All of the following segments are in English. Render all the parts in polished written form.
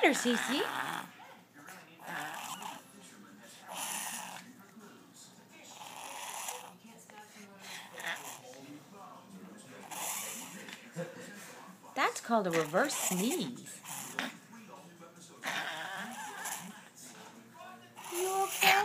matter, Cece? That's called a reverse sneeze. You okay?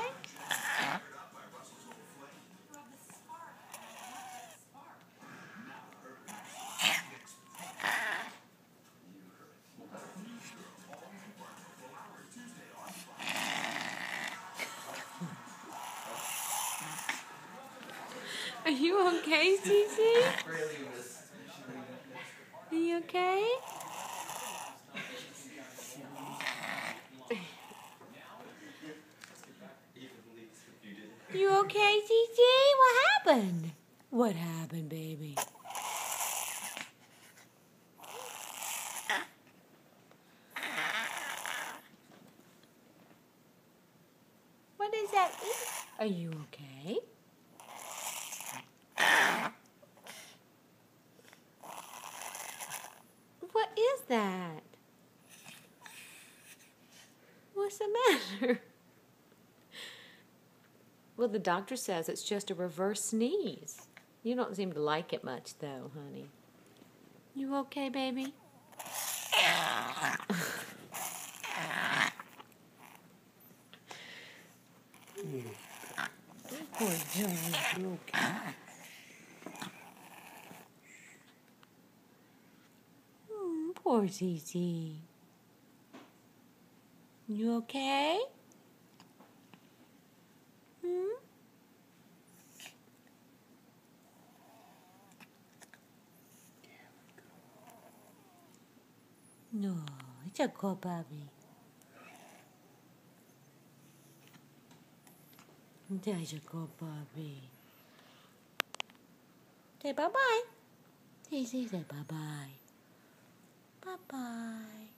Are you okay, Cece? Are you okay? You okay, Cece? What happened? What happened, baby? What does that mean? Are you okay? What is that? What's the matter? Well, the doctor says it's just a reverse sneeze. You don't seem to like it much, though, honey. You okay, baby? Poor John, you okay? Poor Cece. You okay? No, it's a good puppy. That's a good puppy. Say bye-bye. Say bye-bye. Bye-bye.